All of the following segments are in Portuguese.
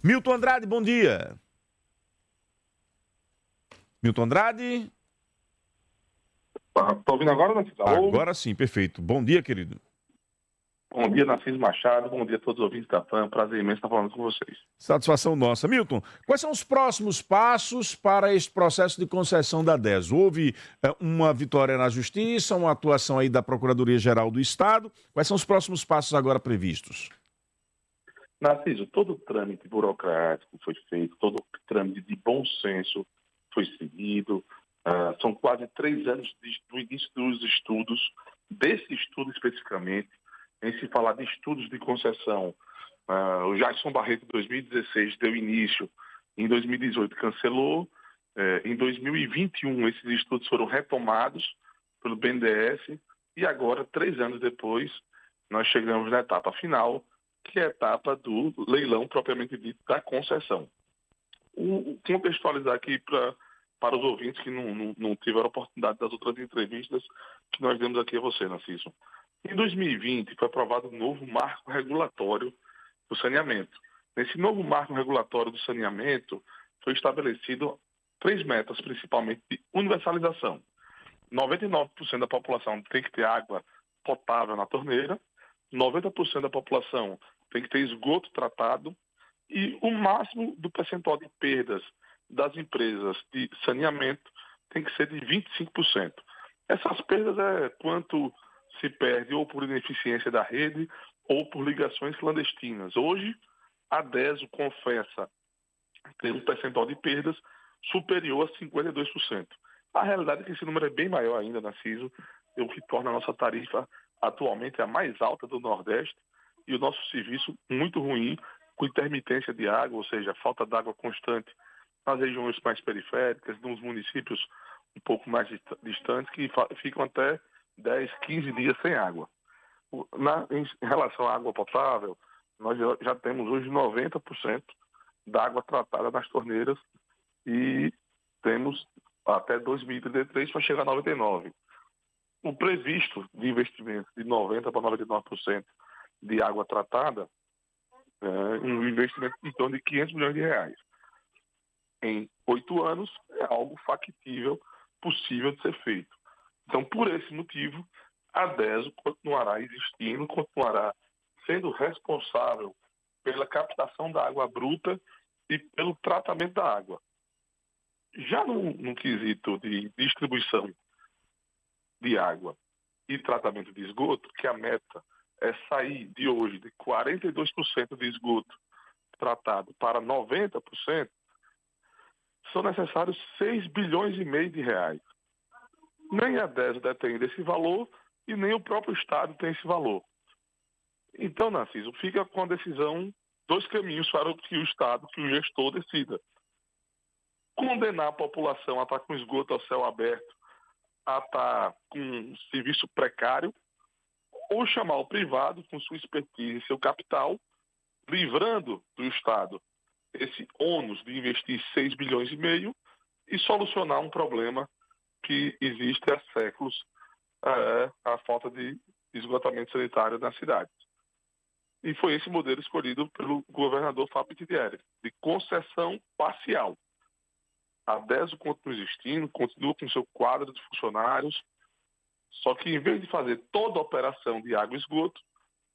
Milton Andrade, bom dia. Milton Andrade. Tá ouvindo agora, Narciso? Agora sim, perfeito. Bom dia, querido. Bom dia, Narciso Machado. Bom dia a todos os ouvintes da PAN. Prazer imenso estar falando com vocês. Satisfação nossa. Milton, quais são os próximos passos para este processo de concessão da DES? Houve uma vitória na Justiça, uma atuação aí da Procuradoria-Geral do Estado. Quais são os próximos passos agora previstos? Narciso, todo o trâmite burocrático foi feito, todo o trâmite de bom senso foi seguido. São quase 3 anos do início dos estudos, desse estudo especificamente. Em se falar de estudos de concessão, o Jackson Barreto, em 2016, deu início, em 2018 cancelou, em 2021 esses estudos foram retomados pelo BNDES e agora, 3 anos depois, nós chegamos na etapa final, que é a etapa do leilão propriamente dito da concessão. Contextualizar aqui para os ouvintes que não tiveram a oportunidade das outras entrevistas que nós demos aqui a você, Narciso. Em 2020 foi aprovado um novo marco regulatório do saneamento. Nesse novo marco regulatório do saneamento foi estabelecido 3 metas, principalmente de universalização. 99% da população tem que ter água potável na torneira, 90% da população tem que ter esgoto tratado e o máximo do percentual de perdas das empresas de saneamento tem que ser de 25%. Essas perdas é quanto se perde ou por ineficiência da rede ou por ligações clandestinas. Hoje, a DESO confessa ter um percentual de perdas superior a 52%. A realidade é que esse número é bem maior ainda, Narciso, o que torna a nossa tarifa atualmente a mais alta do Nordeste e o nosso serviço muito ruim, com intermitência de água, ou seja, falta de água constante nas regiões mais periféricas, nos municípios um pouco mais distantes, que ficam até 10, 15 dias sem água. Em relação à água potável, nós já temos hoje 90% da água tratada nas torneiras e temos até 2033 para chegar a 99%. O previsto de investimento de 90% para 99% de água tratada é um investimento em torno de 500 milhões de reais. Em 8 anos é algo factível, possível de ser feito. Então, por esse motivo, a DESO continuará existindo, continuará sendo responsável pela captação da água bruta e pelo tratamento da água. Já no quesito de distribuição de água e tratamento de esgoto, que a meta é sair de hoje de 42% de esgoto tratado para 90%, são necessários 6 bilhões e meio de reais. Nem a DESO detém desse valor e nem o próprio Estado tem esse valor. Então, Narciso, fica com a decisão, 2 caminhos para que o Estado, que o gestor decida. Condenar a população a estar com esgoto ao céu aberto, a estar com um serviço precário, ou chamar o privado com sua expertise e seu capital, livrando do Estado esse ônus de investir 6 bilhões e meio e solucionar um problema que existe há séculos, a falta de esgotamento sanitário nas cidades. E foi esse modelo escolhido pelo governador Fábio Tidieri, de concessão parcial. A DESO continua existindo, continua com seu quadro de funcionários, só que em vez de fazer toda a operação de água e esgoto,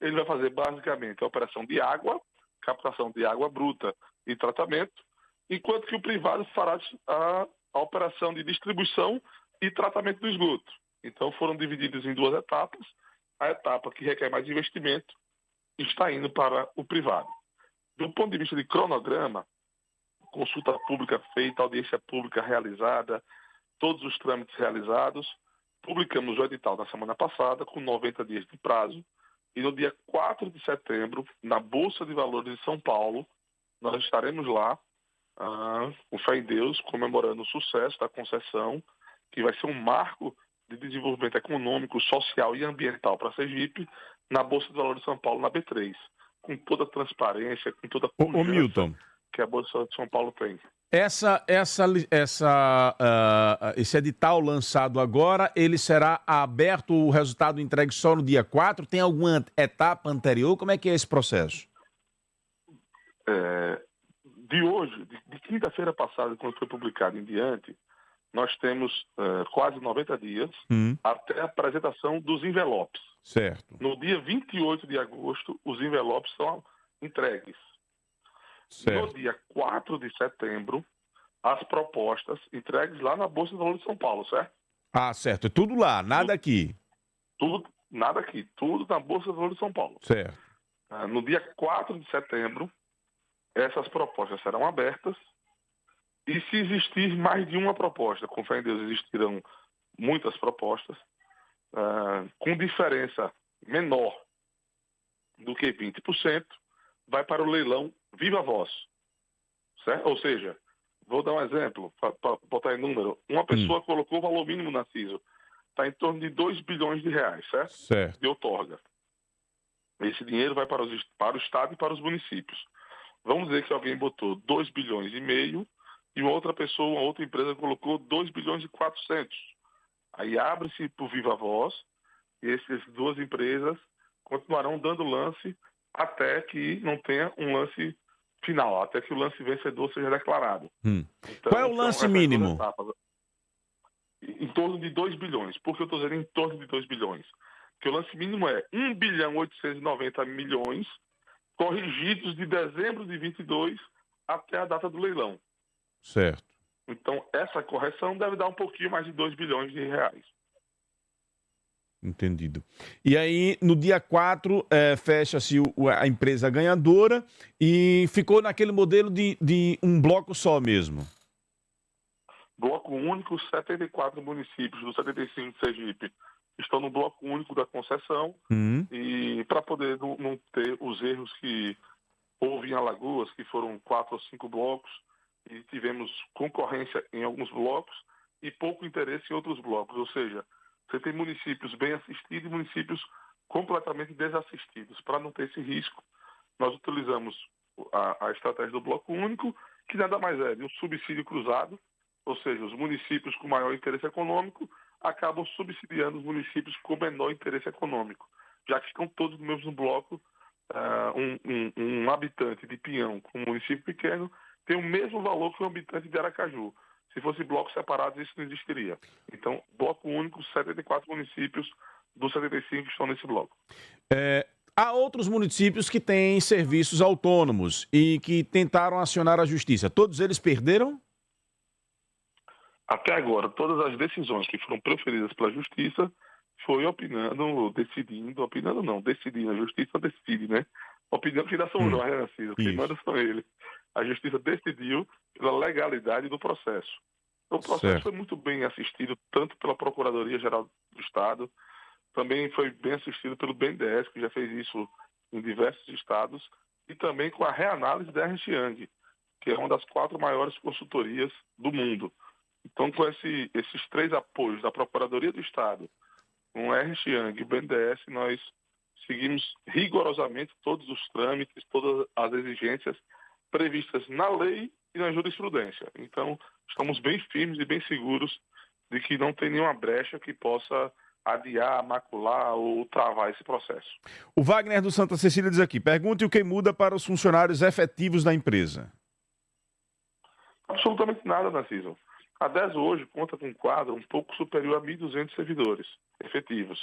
ele vai fazer basicamente a operação de água, captação de água bruta e tratamento, enquanto que o privado fará a operação de distribuição e tratamento do esgoto. Então foram divididos em 2 etapas. A etapa que requer mais investimento está indo para o privado. Do ponto de vista de cronograma, consulta pública feita, audiência pública realizada, todos os trâmites realizados, publicamos o edital na semana passada, com 90 dias de prazo, e no dia 4 de setembro, na Bolsa de Valores de São Paulo, nós estaremos lá, com fé em Deus, comemorando o sucesso da concessão, que vai ser um marco de desenvolvimento econômico, social e ambiental para a Sergipe, na Bolsa de Valores de São Paulo, na B3, com toda a transparência, com toda a pujança Milton, que a Bolsa de São Paulo tem. Esse edital lançado agora, ele será aberto, o resultado entregue só no dia 4? Tem alguma etapa anterior? Como é que é esse processo? quinta-feira passada, quando foi publicado em diante, nós temos quase 90 dias até a apresentação dos envelopes. Certo. No dia 28 de agosto, os envelopes são entregues. Certo. No dia 4 de setembro, as propostas entregues lá na Bolsa de Valores de São Paulo, certo? Ah, certo. É tudo lá, nada aqui. Tudo, nada aqui, tudo na Bolsa de Valores de São Paulo. Certo. No dia 4 de setembro, essas propostas serão abertas e se existir mais de uma proposta, com fé em Deus existirão muitas propostas, com diferença menor do que 20%, vai para o leilão Viva Voz. Certo? Ou seja, vou dar um exemplo, para botar em número. Uma pessoa colocou o valor mínimo na CISO, está em torno de 2 bilhões de reais, certo? Certo. De outorga. Esse dinheiro vai para o Estado e para os municípios. Vamos dizer que alguém botou 2 bilhões e meio e uma outra pessoa, uma outra empresa colocou 2 bilhões e 400. Aí abre-se por Viva Voz e essas duas empresas continuarão dando lance até que não tenha um lance final, até que o lance vencedor seja declarado. Então, qual é o lance mínimo? Em torno de 2 bilhões. Por que eu estou dizendo em torno de 2 bilhões? Porque o lance mínimo é 1 bilhão 890 milhões corrigidos de dezembro de 22 até a data do leilão. Certo. Então, essa correção deve dar um pouquinho mais de 2 bilhões de reais. Entendido. E aí, no dia 4, fecha-se a empresa ganhadora e ficou naquele modelo de um bloco só mesmo. Bloco único, 74 municípios dos 75 de Sergipe estão no bloco único da concessão e para poder não ter os erros que houve em Alagoas, que foram 4 ou 5 blocos e tivemos concorrência em alguns blocos e pouco interesse em outros blocos, ou seja, você tem municípios bem assistidos e municípios completamente desassistidos. Para não ter esse risco, nós utilizamos a estratégia do bloco único, que nada mais é de um subsídio cruzado, ou seja, os municípios com maior interesse econômico acabam subsidiando os municípios com menor interesse econômico, já que estão todos no mesmo bloco. Um habitante de Pinhão com um município pequeno tem o mesmo valor que um habitante de Aracaju. Se fosse blocos separados, isso não existiria. Então, bloco único, 74 municípios dos 75 estão nesse bloco. Há outros municípios que têm serviços autônomos e que tentaram acionar a justiça. Todos eles perderam? Até agora, todas as decisões que foram proferidas pela justiça foi decidindo. A justiça decide, né? Opinando que ainda são nós, né, Narciso? Quem manda são eles. A justiça decidiu pela legalidade do processo. O processo foi muito bem assistido, tanto pela Procuradoria-Geral do Estado, também foi bem assistido pelo BNDES, que já fez isso em diversos estados, e também com a reanálise da Ernst Young, que é uma das 4 maiores consultorias do mundo. Então, com esses 3 apoios da Procuradoria do Estado, com a Ernst Young e o BNDES, nós seguimos rigorosamente todos os trâmites, todas as exigências previstas na lei e na jurisprudência. Então, estamos bem firmes e bem seguros de que não tem nenhuma brecha que possa adiar, macular ou travar esse processo. O Wagner do Santa Cecília diz aqui, pergunte o que muda para os funcionários efetivos da empresa. Absolutamente nada, Narciso. A DES hoje conta com um quadro um pouco superior a 1.200 servidores efetivos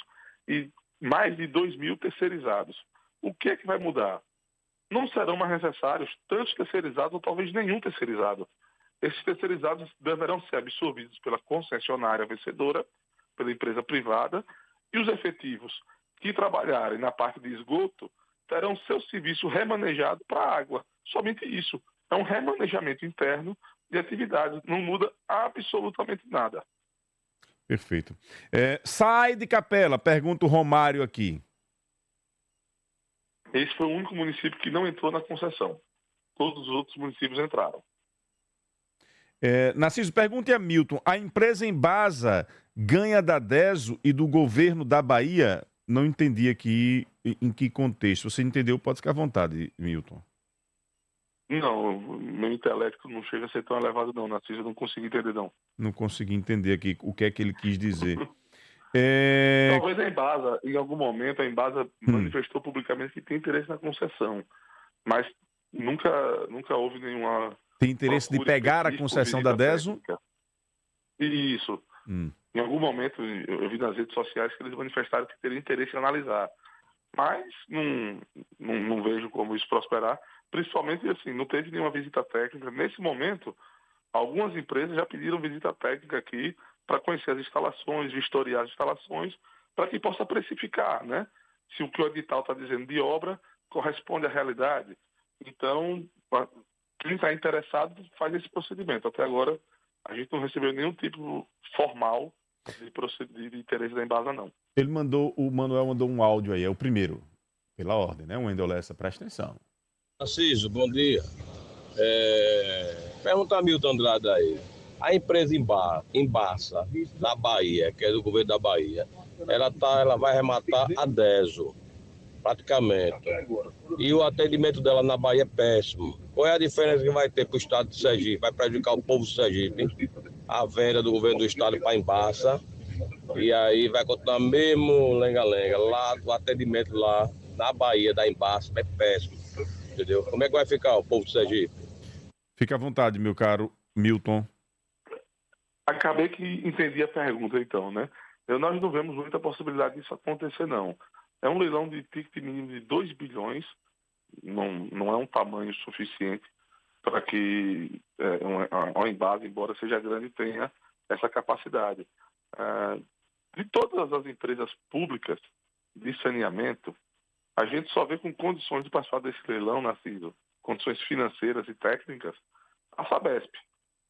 e mais de 2.000 terceirizados. O que é que vai mudar? Não serão mais necessários tantos terceirizados ou talvez nenhum terceirizado. Esses terceirizados deverão ser absorvidos pela concessionária vencedora, pela empresa privada, e os efetivos que trabalharem na parte de esgoto terão seu serviço remanejado para a água. Somente isso. É um remanejamento interno de atividades. Não muda absolutamente nada. Perfeito. Sai de Capela, pergunta o Romário aqui. Esse foi o único município que não entrou na concessão. Todos os outros municípios entraram. Narciso, pergunte a Milton. A empresa Embasa ganha da DESO e do governo da Bahia? Não entendi aqui em que contexto. Você entendeu? Pode ficar à vontade, Milton. Não, meu intelecto não chega a ser tão elevado não, Narciso. Eu não consegui entender, não. Não consegui entender aqui o que é que ele quis dizer. Talvez a Embasa, em algum momento, a Embasa manifestou publicamente que tem interesse na concessão, mas nunca houve nenhuma Tem interesse de pegar a concessão da DESO? Isso. Em algum momento, eu vi nas redes sociais que eles manifestaram que teriam interesse em analisar. Mas não vejo como isso prosperar. Principalmente, assim, não teve nenhuma visita técnica. Nesse momento, algumas empresas já pediram visita técnica aqui para conhecer as instalações, vistoriar as instalações, para que possa precificar, né? Se o que o edital está dizendo de obra corresponde à realidade. Então, quem está interessado faz esse procedimento. Até agora, a gente não recebeu nenhum tipo formal de interesse da Embasa, não. O Manuel mandou um áudio aí, é o primeiro, pela ordem, né? O Wendel Lessa, presta atenção. Narciso, bom dia. Pergunta a Milton Andrade aí. A empresa Embasa, da Bahia, que é do governo da Bahia, ela vai arrematar a DESO, praticamente. E o atendimento dela na Bahia é péssimo. Qual é a diferença que vai ter para o estado de Sergipe? Vai prejudicar o povo de Sergipe, a venda do governo do estado para a Embasa, e aí vai continuar mesmo lenga-lenga. Lá, o atendimento lá na Bahia da Embasa é péssimo. Entendeu? Como é que vai ficar o povo de Sergipe? Fique à vontade, meu caro Milton. Acabei que entendi a pergunta, então, né? Nós não vemos muita possibilidade disso acontecer, não. É um leilão de ticket mínimo de 2 bilhões, não é um tamanho suficiente para que a Embasa, embora seja grande, tenha essa capacidade. De todas as empresas públicas de saneamento, a gente só vê com condições de participar desse leilão, Narciso, condições financeiras e técnicas, a Sabesp,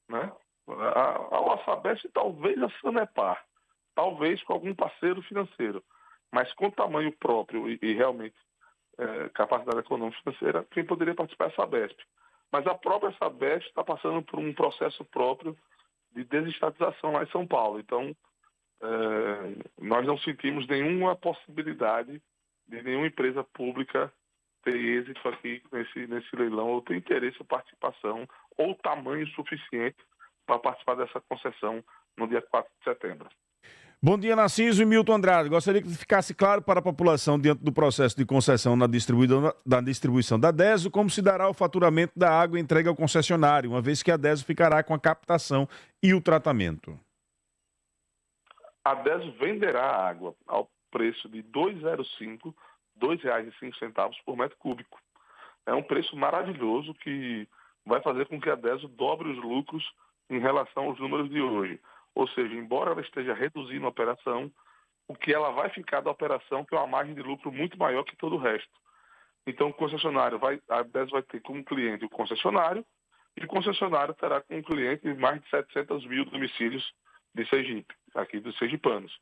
né? A Sabesp e talvez a Sanepar, talvez com algum parceiro financeiro, mas com tamanho próprio e realmente capacidade econômica financeira, quem poderia participar é a Sabesp. Mas a própria Sabesp está passando por um processo próprio de desestatização lá em São Paulo. Então, nós não sentimos nenhuma possibilidade de nenhuma empresa pública ter êxito aqui nesse leilão, ou ter interesse ou participação, ou tamanho suficiente para participar dessa concessão no dia 4 de setembro. Bom dia, Narciso e Milton Andrade. Gostaria que ficasse claro para a população, diante do processo de concessão na distribuição da DESO, como se dará o faturamento da água entregue ao concessionário, uma vez que a DESO ficará com a captação e o tratamento. A DESO venderá a água ao preço de R$ 2,05, R$ 2,05 por metro cúbico. É um preço maravilhoso que vai fazer com que a DESO dobre os lucros em relação aos números de hoje. Ou seja, embora ela esteja reduzindo a operação, o que ela vai ficar da operação tem uma margem de lucro muito maior que todo o resto. Então, a DESO vai ter como cliente o concessionário, e o concessionário terá como cliente mais de 700 mil domicílios de Sergipe, aqui dos sergipanos.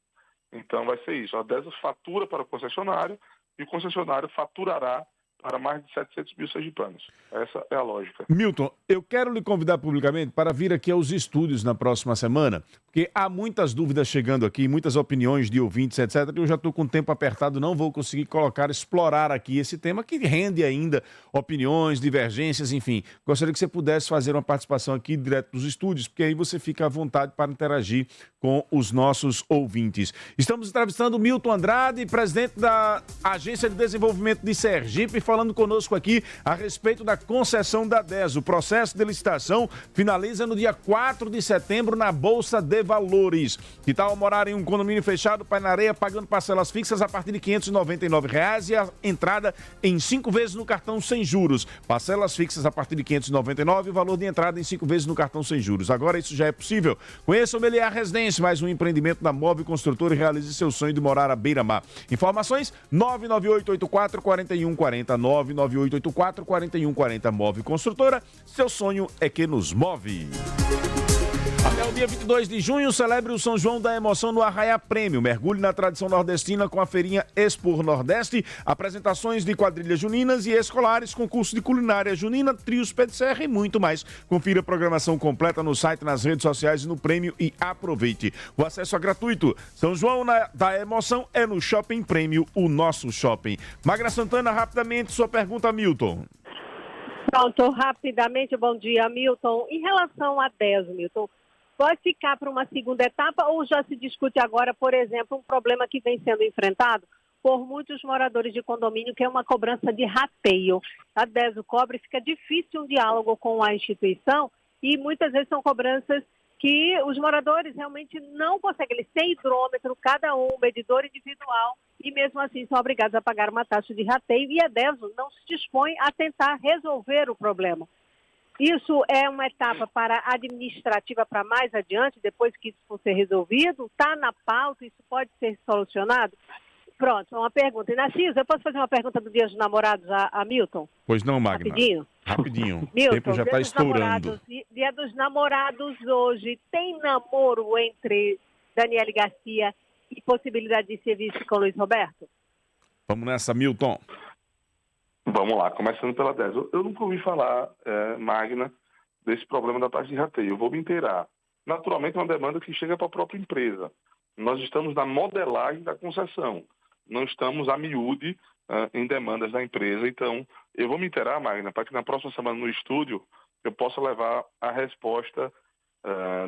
Então, vai ser isso. A DESO fatura para o concessionário e o concessionário faturará para mais de 700 mil sergipanos. Essa é a lógica. Milton, eu quero lhe convidar publicamente para vir aqui aos estúdios na próxima semana, porque há muitas dúvidas chegando aqui, muitas opiniões de ouvintes, etc. E eu já estou com o tempo apertado, não vou conseguir explorar aqui esse tema que rende ainda opiniões, divergências, enfim. Gostaria que você pudesse fazer uma participação aqui direto dos estúdios, porque aí você fica à vontade para interagir com os nossos ouvintes. Estamos entrevistando o Milton Andrade, presidente da Agência de Desenvolvimento de Sergipe, falando conosco aqui a respeito da concessão da DESO. O processo de licitação finaliza no dia 4 de setembro na Bolsa de Valores. Que tal morar em um condomínio fechado, pai na areia, pagando parcelas fixas a partir de R$ 599 e a entrada em 5 vezes no cartão sem juros. Parcelas fixas a partir de R$ 599 e o valor de entrada em 5 vezes no cartão sem juros. Agora isso já é possível. Conheça o Meliá Residência, mais um empreendimento da Móvel Construtora, e realize seu sonho de morar à beira-mar. Informações 99884-4140, 99884-4140. Móvel Construtora, seu sonho é que nos move. Até o dia 22 de junho, celebre o São João da Emoção no Arraiá Prêmio. Mergulhe na tradição nordestina com a feirinha Expor Nordeste, apresentações de quadrilhas juninas e escolares, concurso de culinária junina, trios pé de serra e muito mais. Confira a programação completa no site, nas redes sociais e no Prêmio e aproveite. O acesso é gratuito. São João da Emoção é no Shopping Prêmio, o nosso shopping. Magra Santana, rapidamente, sua pergunta, Milton. Pronto, rapidamente, bom dia, Milton. Em relação a DESO, Milton, pode ficar para uma segunda etapa ou já se discute agora, por exemplo, um problema que vem sendo enfrentado por muitos moradores de condomínio, que é uma cobrança de rateio. A DESO cobra e fica difícil um diálogo com a instituição e muitas vezes são cobranças que os moradores realmente não conseguem. Eles têm hidrômetro, cada um, medidor individual, e mesmo assim são obrigados a pagar uma taxa de rateio e a DESO não se dispõe a tentar resolver o problema. Isso é uma etapa administrativa para mais adiante, depois que isso for ser resolvido? Está na pauta, isso pode ser solucionado? Pronto, uma pergunta. E Narciso, eu posso fazer uma pergunta do Dia dos Namorados a Milton? Pois não, Magna. Rapidinho. O tempo já está estourando. Dia dos Namorados hoje, tem namoro entre Daniele Garcia e possibilidade de ser vice com Luiz Roberto? Vamos nessa, Milton. Vamos lá, começando pela 10. Eu nunca ouvi falar, Magna, desse problema da taxa de rateio. Eu vou me inteirar. Naturalmente, é uma demanda que chega para a própria empresa. Nós estamos na modelagem da concessão. Não estamos a miúde em demandas da empresa. Então, eu vou me inteirar, Magna, para que na próxima semana no estúdio eu possa levar a resposta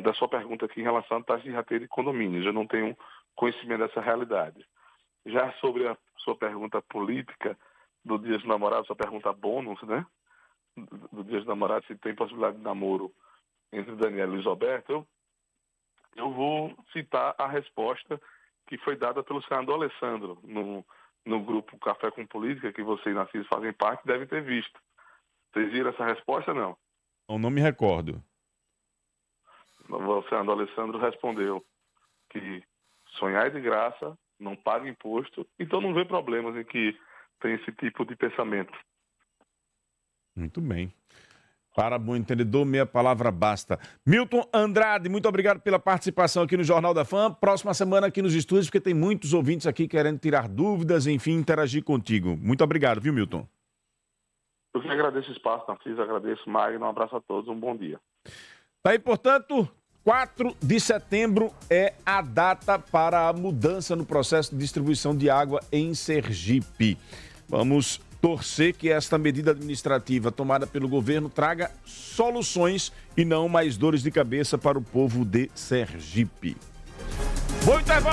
da sua pergunta aqui em relação à taxa de rateio de condomínios. Eu não tenho conhecimento dessa realidade. Já sobre a sua pergunta política do Dia dos Namorados, sua pergunta bônus, né? Do Dia dos Namorados, se tem possibilidade de namoro entre Daniel e Luiz Roberto, eu vou citar a resposta que foi dada pelo senador Alessandro no grupo Café com Política, que você e Narciso fazem parte, devem ter visto. Vocês viram essa resposta, não? Não me recordo. O senador Alessandro respondeu que sonhar é de graça, não paga imposto, então não vê problemas em que tem esse tipo de pensamento. Muito bem. Para bom entendedor, meia palavra basta. Milton Andrade, muito obrigado pela participação aqui no Jornal da Fã. Próxima semana aqui nos estúdios, porque tem muitos ouvintes aqui querendo tirar dúvidas, enfim, interagir contigo. Muito obrigado, viu, Milton? Eu que agradeço o espaço, Narciso, agradeço, Magno, um abraço a todos, um bom dia. Tá aí, portanto, 4 de setembro é a data para a mudança no processo de distribuição de água em Sergipe. Vamos torcer que esta medida administrativa tomada pelo governo traga soluções e não mais dores de cabeça para o povo de Sergipe. Bom intervalo.